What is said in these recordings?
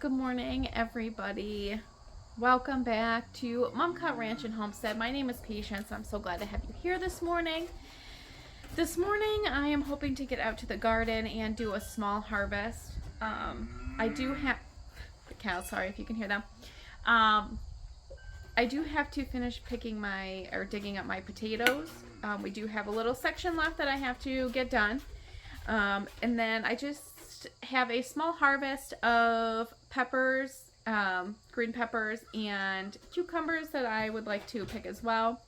Good morning, everybody. Welcome back to Momcott Ranch and Homestead. My name is Patience. I'm so glad to have you here this morning. This morning, I am hoping to get out to the garden and do a small harvest. I do have the cows. Sorry if you can hear them. I do have to finish digging up my potatoes. We do have a little section left that I have to get done, and then I just have a small harvest of peppers, green peppers, and cucumbers that I would like to pick as well.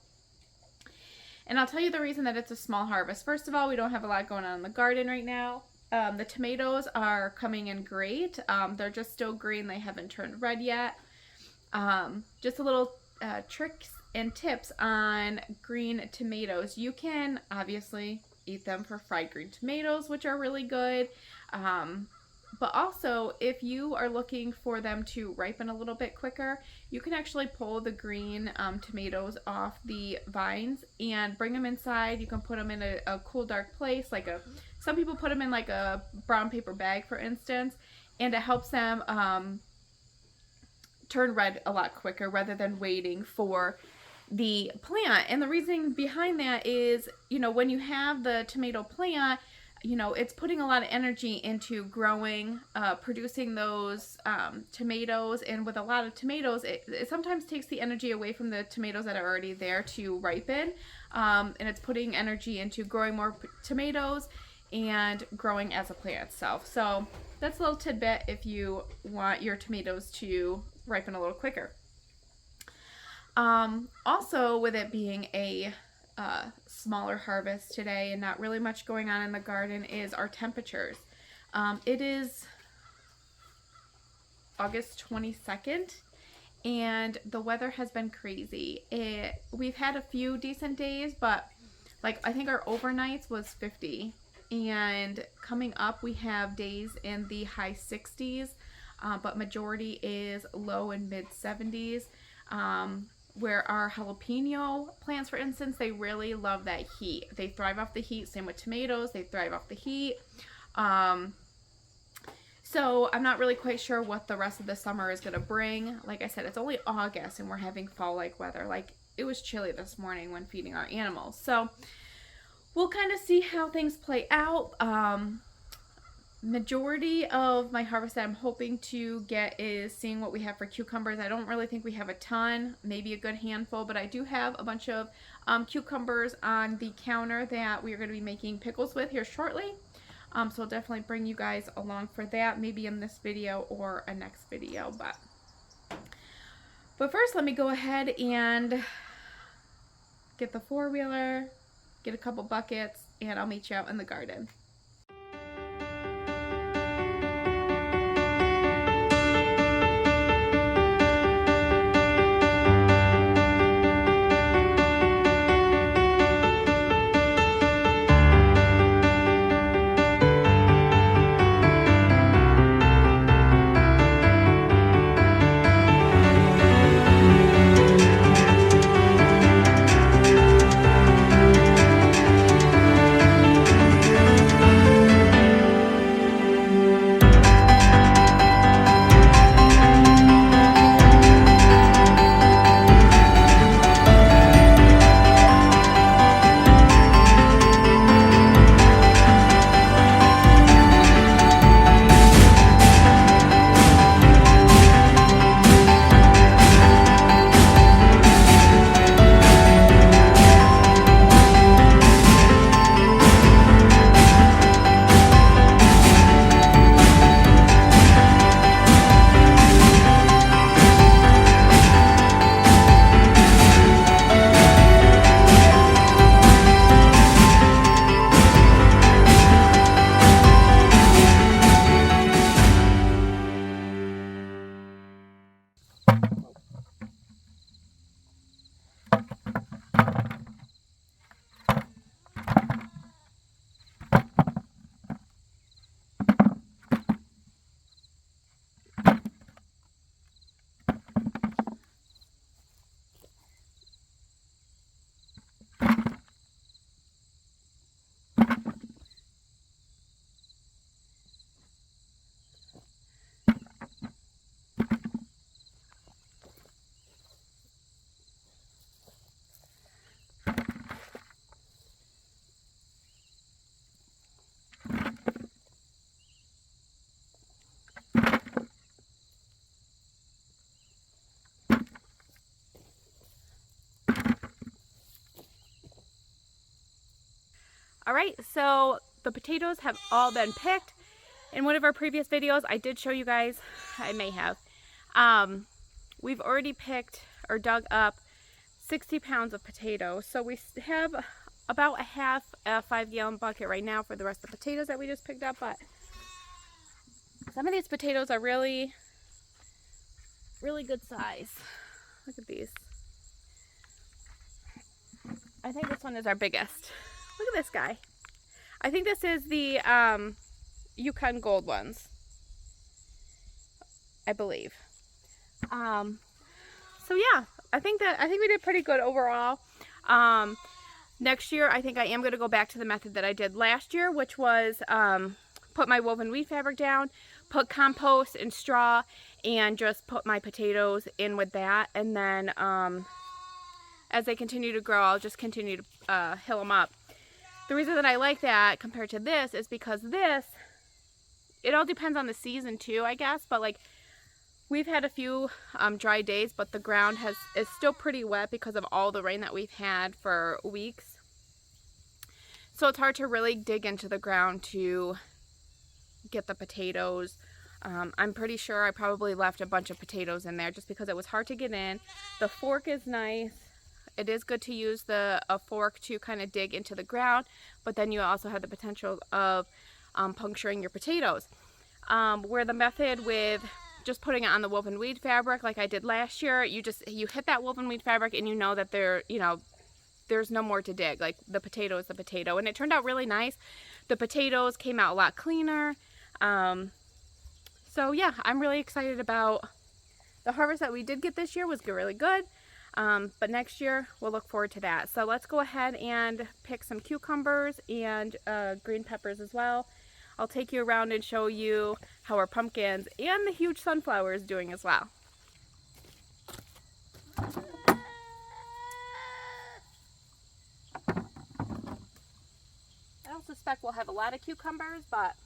And I'll tell you the reason that it's a small harvest. First of all, we don't have a lot going on in the garden right now. The tomatoes are coming in great. They're just still green. They haven't turned red yet. Just a little tricks and tips on green tomatoes. You can obviously eat them for fried green tomatoes, which are really good. But also, if you are looking for them to ripen a little bit quicker, you can actually pull the green tomatoes off the vines and bring them inside. You can put them in a cool, dark place. Some people put them in like a brown paper bag, for instance, and it helps them turn red a lot quicker rather than waiting for the plant. And the reason behind that is, when you have the tomato plant, it's putting a lot of energy into growing, producing those tomatoes. And with a lot of tomatoes, it sometimes takes the energy away from the tomatoes that are already there to ripen. And it's putting energy into growing more tomatoes and growing as a plant itself. So that's a little tidbit if you want your tomatoes to ripen a little quicker. Also, with it being a smaller harvest today and not really much going on in the garden, is our temperatures. It is August 22nd and the weather has been crazy. We've had a few decent days, but I think our overnights was 50, and coming up we have days in the high 60s, but majority is low and mid 70s. Where our jalapeno plants, for instance, they really love that heat. They thrive off the heat. Same with tomatoes. They thrive off the heat. So I'm not really quite sure what the rest of the summer is going to bring. Like I said, it's only August and we're having fall-like weather. It was chilly this morning when feeding our animals. So we'll kind of see how things play out. Majority of my harvest that I'm hoping to get is seeing what we have for cucumbers. I don't really think we have a ton, maybe a good handful, but I do have a bunch of cucumbers on the counter that we are going to be making pickles with here shortly. So I'll definitely bring you guys along for that, maybe in this video or a next video. But first, let me go ahead and get the four-wheeler, get a couple buckets, and I'll meet you out in the garden. All right, so the potatoes have all been picked. In one of our previous videos, I did show you guys, I may have, we've already picked or dug up 60 pounds of potatoes. So we have about a 5-gallon bucket right now for the rest of the potatoes that we just picked up. But some of these potatoes are really, really good size. Look at these. I think this one is our biggest. Look at this guy. I think this is the Yukon Gold ones, I believe. So yeah, I think we did pretty good overall. Next year, I think I am going to go back to the method that I did last year, which was put my woven wheat fabric down, put compost and straw, and just put my potatoes in with that. And then as they continue to grow, I'll just continue to hill them up. The reason that I like that compared to this is because this, it all depends on the season too, I guess. But like, we've had a few dry days, but the ground is still pretty wet because of all the rain that we've had for weeks. So it's hard to really dig into the ground to get the potatoes. I'm pretty sure I probably left a bunch of potatoes in there just because it was hard to get in. The fork is nice. It is good to use a fork to kind of dig into the ground, but then you also have the potential of puncturing your potatoes. Where the method with just putting it on the woven wheat fabric like I did last year, you hit that woven wheat fabric and you know that there's no more to dig. Like, the potato is the potato, and it turned out really nice. The potatoes came out a lot cleaner. So yeah, I'm really excited about the harvest that we did get this year. Was really good. But next year we'll look forward to that. So let's go ahead and pick some cucumbers and green peppers as well. I'll take you around and show you how our pumpkins and the huge sunflower is doing as well. I don't suspect we'll have a lot of cucumbers, but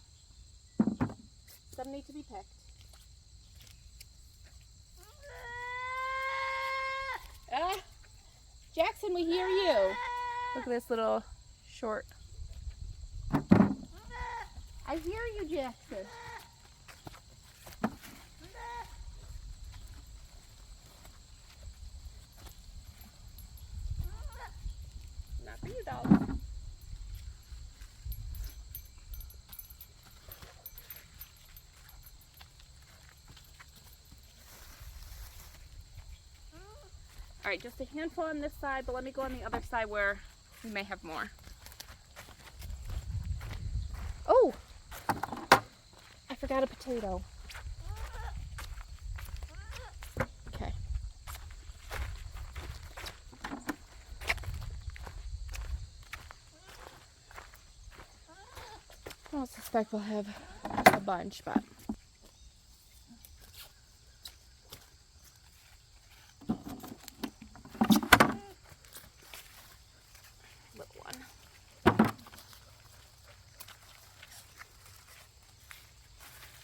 some need to be picked. Jackson, we hear you. Look at this little short. I hear you, Jackson. Not for you, dog. All right, just a handful on this side, but let me go on the other side where we may have more. Oh, I forgot a potato. Okay. I don't suspect we'll have a bunch, but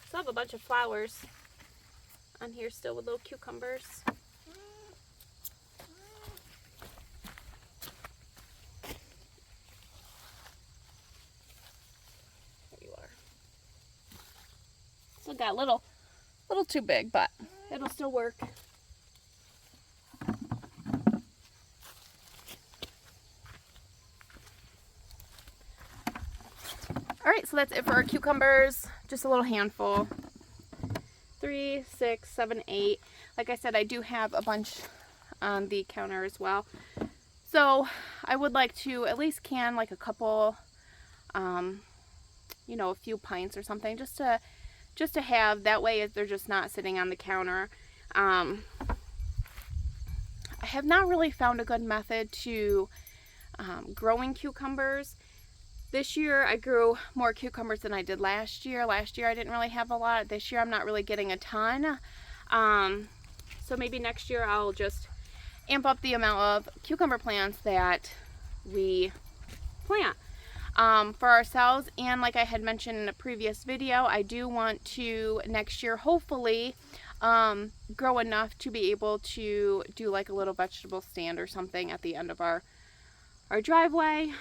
still have a bunch of flowers on here still with little cucumbers. There you are. Still got a little too big, but it'll still work. Alright, so that's it for our cucumbers. Just a little handful. 3, 6, 7, 8. Like I said, I do have a bunch on the counter as well. So I would like to at least can like a couple, a few pints or something, just to have. That way they're just not sitting on the counter. I have not really found a good method to growing cucumbers. This year I grew more cucumbers than I did last year. Last year I didn't really have a lot. This year I'm not really getting a ton. So maybe next year I'll just amp up the amount of cucumber plants that we plant for ourselves. And like I had mentioned in a previous video, I do want to next year hopefully grow enough to be able to do like a little vegetable stand or something at the end of our driveway.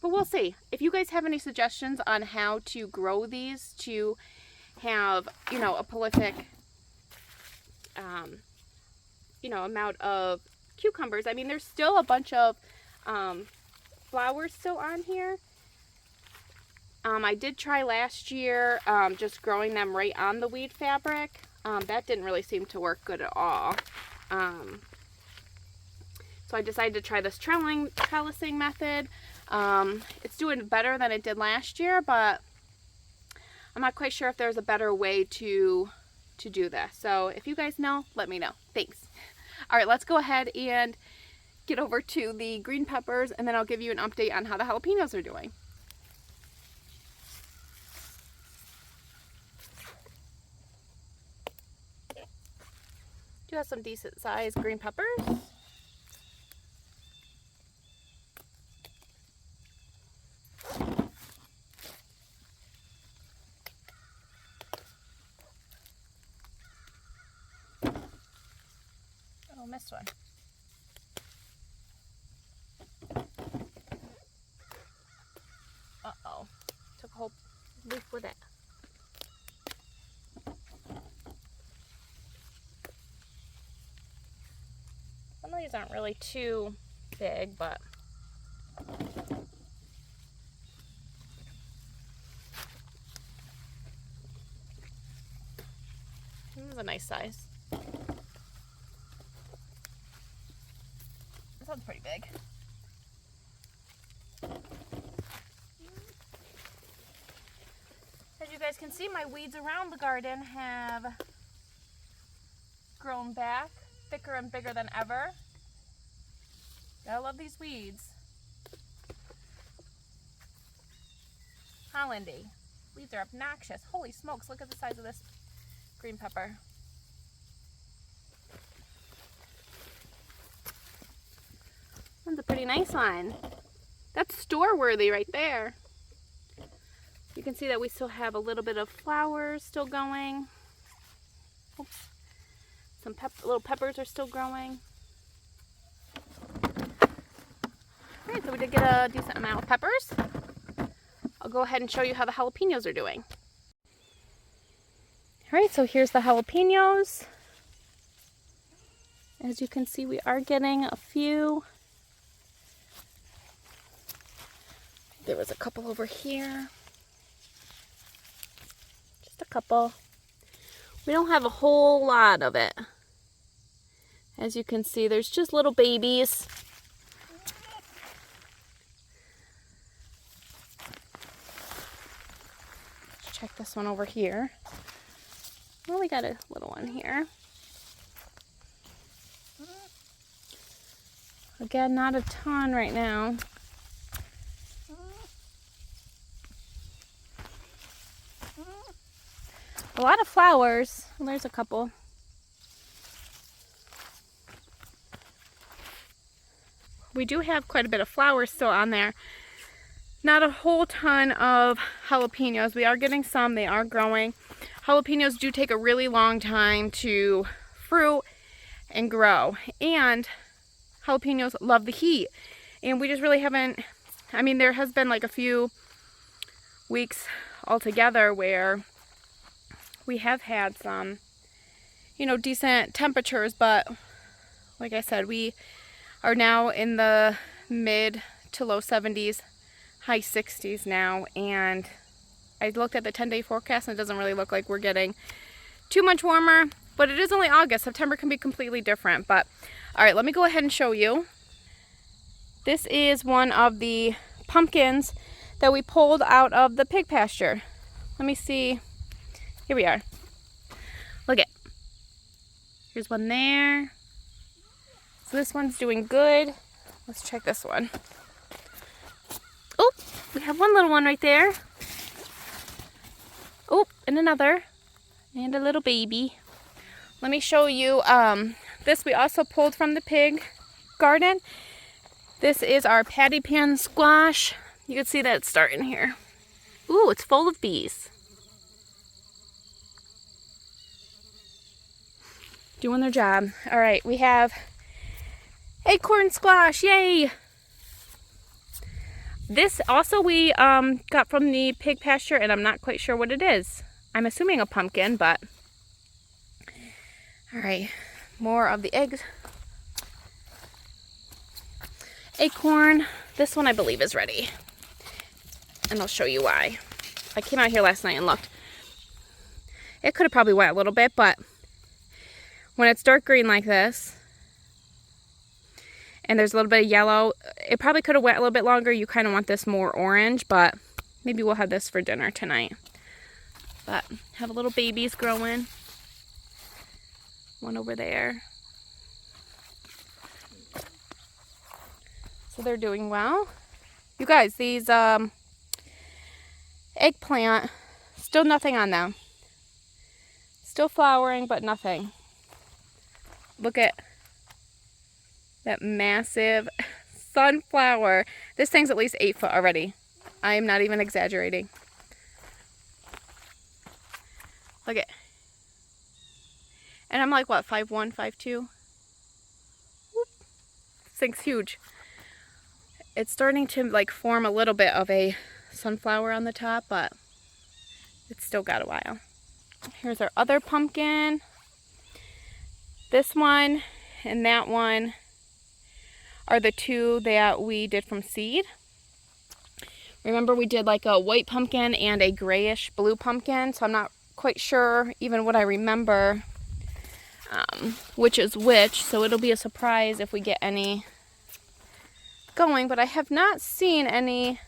But we'll see. If you guys have any suggestions on how to grow these to have, you know, a prolific, you know, amount of cucumbers. I mean, there's still a bunch of flowers still on here. I did try last year just growing them right on the weed fabric. That didn't really seem to work good at all. So I decided to try this trellising method. It's doing better than it did last year, but I'm not quite sure if there's a better way to do this. So if you guys know, let me know. Thanks. All right, let's go ahead and get over to the green peppers, and then I'll give you an update on how the jalapenos are doing. Do have some decent sized green peppers. Oh, missed one. Uh-oh. Took a whole leaf with it. Some of these aren't really too big, but this is a nice size. This one's pretty big. As you guys can see, my weeds around the garden have grown back, thicker and bigger than ever. Gotta love these weeds. Hollandy. Weeds are obnoxious. Holy smokes, look at the size of this green pepper. That's a pretty nice one. That's store worthy right there. You can see that we still have a little bit of flowers still going. Oops. Some little peppers are still growing. Alright, so we did get a decent amount of peppers. I'll go ahead and show you how the jalapenos are doing. Alright, so here's the jalapenos. As you can see, we are getting a few. There was a couple over here. Just a couple. We don't have a whole lot of it. As you can see, there's just little babies. Let's check this one over here. Well, we got a little one here. Again, not a ton right now. A lot of flowers. Well, there's a couple. We do have quite a bit of flowers still on there. Not a whole ton of jalapenos. We are getting some. They are growing. Jalapenos do take a really long time to fruit and grow. And jalapenos love the heat. And we just really haven't, I mean, there has been like a few weeks altogether where we have had some, you know, decent temperatures, but like I said, we are now in the mid to low 70s, high 60s now, and I looked at the 10-day forecast and it doesn't really look like we're getting too much warmer, but it is only August. September can be completely different. But all right, let me go ahead and show you. This is one of the pumpkins that we pulled out of the pig pasture. Let me see. Here we are. Look it. Here's one there. So this one's doing good. Let's check this one. Oh, we have one little one right there. Oh, and another. And a little baby. Let me show you this we also pulled from the pig garden. This is our patty pan squash. You can see that it's starting here. Ooh, it's full of bees. Doing their job. All right, we have acorn squash, yay! This also we got from the pig pasture, and I'm not quite sure what it is. I'm assuming a pumpkin, but all right, more of the eggs. Acorn. This one I believe is ready, and I'll show you why. I came out here last night and looked. It could have probably wet a little bit, but when it's dark green like this, and there's a little bit of yellow, it probably could have wet a little bit longer. You kind of want this more orange, but maybe we'll have this for dinner tonight. But have little babies growing. One over there. So they're doing well. You guys, these eggplant, still nothing on them. Still flowering, but nothing. Look at that massive sunflower. This thing's at least 8 foot already. I am not even exaggerating. Look at, and I'm like, what, 5'1", 5'2"? Whoop. This thing's huge. It's starting to like form a little bit of a sunflower on the top, but it's still got a while. Here's our other pumpkin. This one and that one are the two that we did from seed. Remember, we did like a white pumpkin and a grayish blue pumpkin, so I'm not quite sure even what I remember which is which, so it'll be a surprise if we get any going, but I have not seen any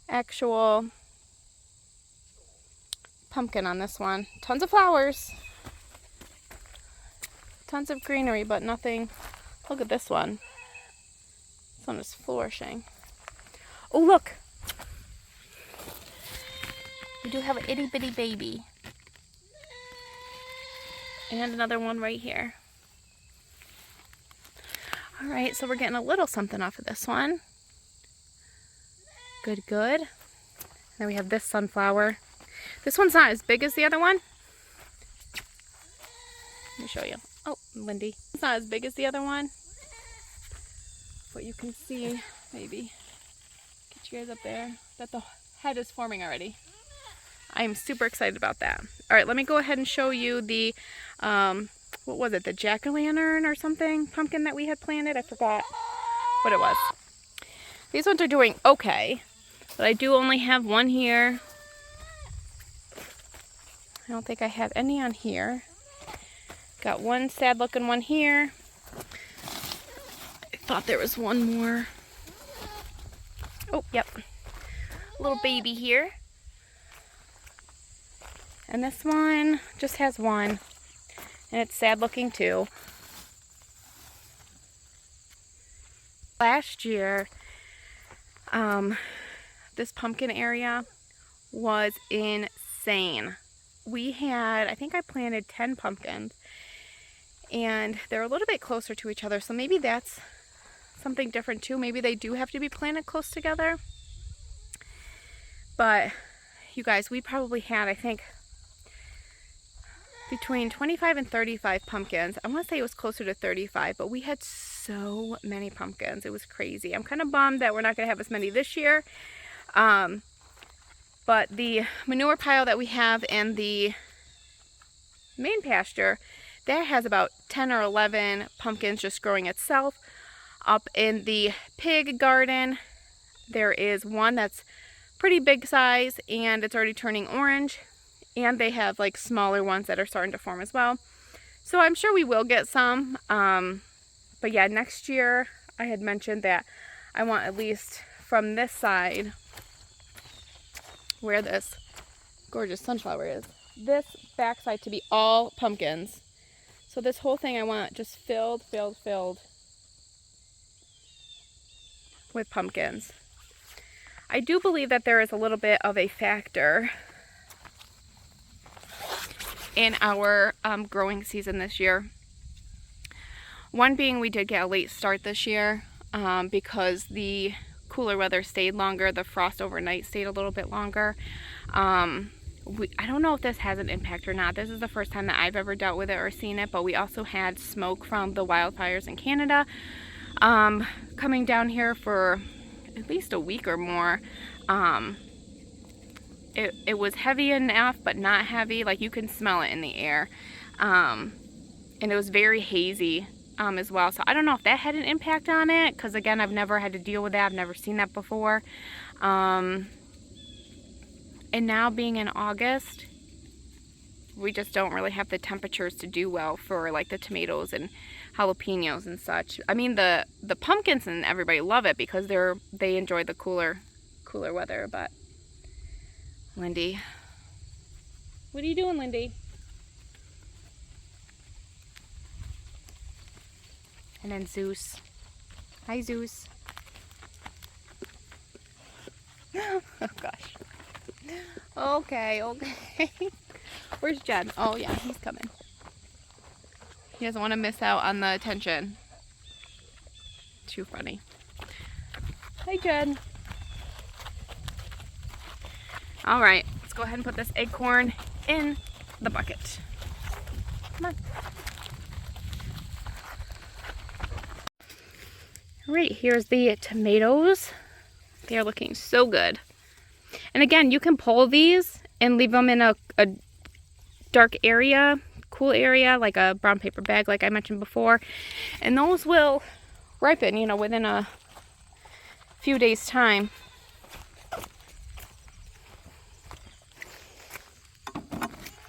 actual pumpkin on this one. Tons of flowers, tons of greenery, but nothing. Look at this one. This one is flourishing. Oh, look! We do have an itty bitty baby. And another one right here. Alright, so we're getting a little something off of this one. Good, good. Then we have this sunflower. This one's not as big as the other one. Let me show you. Oh, Lindy. It's not as big as the other one. But you can see, maybe, get you guys up there, that the head is forming already. I'm super excited about that. Alright, let me go ahead and show you the, what was it, the jack-o'-lantern or something pumpkin that we had planted. I forgot what it was. These ones are doing okay, but I do only have one here. I don't think I have any on here. Got one sad looking one here. I thought there was one more. Oh, yep. A little baby here. And this one just has one. And it's sad looking too. Last year, this pumpkin area was insane. We had, I think I planted 10 pumpkins. And they're a little bit closer to each other. So maybe that's something different too. Maybe they do have to be planted close together. But you guys, we probably had, I think, between 25 and 35 pumpkins. I want to say it was closer to 35, but we had so many pumpkins. It was crazy. I'm kind of bummed that we're not going to have as many this year. But the manure pile that we have in the main pasture, that has about 10 or 11 pumpkins just growing itself. Up in the pig garden, there is one that's pretty big size and it's already turning orange. And they have like smaller ones that are starting to form as well. So I'm sure we will get some. But yeah, next year I had mentioned that I want at least from this side, where this gorgeous sunflower is, this backside to be all pumpkins. So this whole thing I want just filled with pumpkins. I do believe that there is a little bit of a factor in our growing season this year. One being we did get a late start this year because the cooler weather stayed longer. The frost overnight stayed a little bit longer. I don't know if this has an impact or not. This is the first time that I've ever dealt with it or seen it, but we also had smoke from the wildfires in Canada coming down here for at least a week or more. It was heavy enough, but not heavy. Like, you can smell it in the air. And it was very hazy as well. So I don't know if that had an impact on it, because again, I've never had to deal with that. I've never seen that before. And now being in August, we just don't really have the temperatures to do well for like the tomatoes and jalapenos and such. I mean, the pumpkins and everybody love it because they enjoy the cooler weather. But Lindy, what are you doing, Lindy? And then Zeus. Hi, Zeus. Oh gosh. Okay. Where's Jen? Oh yeah, he's coming. He doesn't want to miss out on the attention. Too funny. Hi, Jen. All right, let's go ahead and put this acorn in the bucket. Come on. All right, here's the tomatoes. They are looking so good. And again, you can pull these and leave them in a dark area, cool area, like a brown paper bag like I mentioned before. And those will ripen, you know, within a few days' time.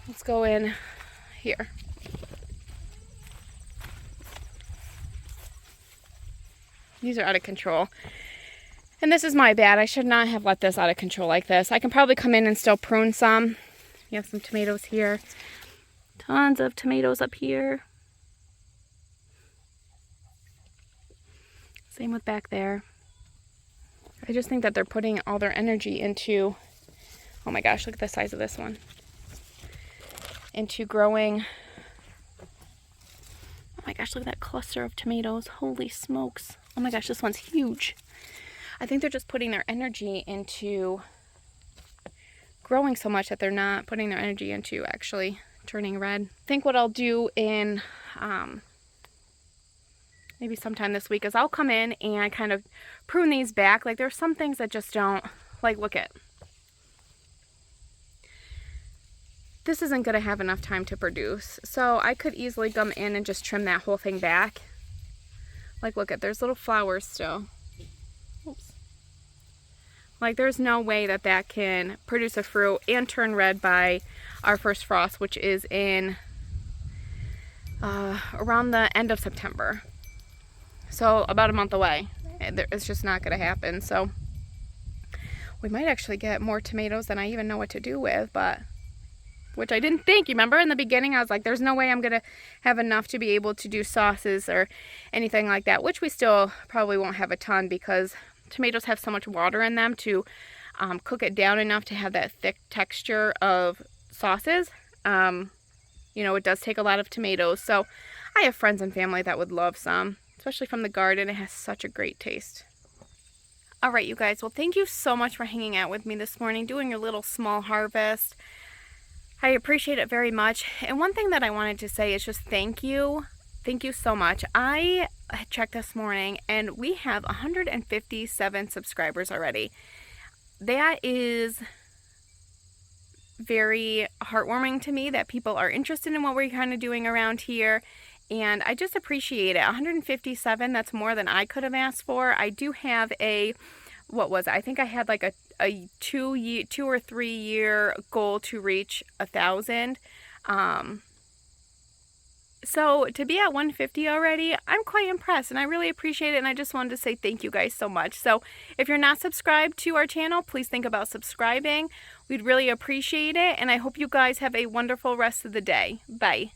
Let's go in here. These are out of control. And this is my bad. I should not have let this out of control like this. I can probably come in and still prune some. We have some tomatoes here. Tons of tomatoes up here. Same with back there. I just think that they're putting all their energy into, oh my gosh, look at the size of this one. Into growing. Oh my gosh, look at that cluster of tomatoes. Holy smokes. Oh my gosh, this one's huge. I think they're just putting their energy into growing so much that they're not putting their energy into actually turning red. I think what I'll do in maybe sometime this week is I'll come in and kind of prune these back. Like, there's some things that just don't, like, look at. This isn't going to have enough time to produce. So I could easily come in and just trim that whole thing back. Like, look at, there's little flowers still. Oops. Like, there's no way that that can produce a fruit and turn red by our first frost, which is in around the end of September. So about a month away. It's just not going to happen. So we might actually get more tomatoes than I even know what to do with, but which I didn't think. You remember in the beginning I was like, there's no way I'm going to have enough to be able to do sauces or anything like that, which we still probably won't have a ton because tomatoes have so much water in them to cook it down enough to have that thick texture of sauces. You know, it does take a lot of tomatoes. So I have friends and family that would love some, especially from the garden. It has such a great taste. All right, you guys. Well, thank you so much for hanging out with me this morning, doing your little small harvest. I appreciate it very much. And one thing that I wanted to say is just thank you. Thank you so much. I checked this morning and we have 157 subscribers already. That is very heartwarming to me that people are interested in what we're kind of doing around here. And I just appreciate it. 157, that's more than I could have asked for. I do have a, what was it? I think I had like a 2 or 3 year goal to reach 1,000. So to be at 150 already, I'm quite impressed and I really appreciate it. And I just wanted to say thank you guys so much. So if you're not subscribed to our channel, please think about subscribing. We'd really appreciate it. And I hope you guys have a wonderful rest of the day. Bye.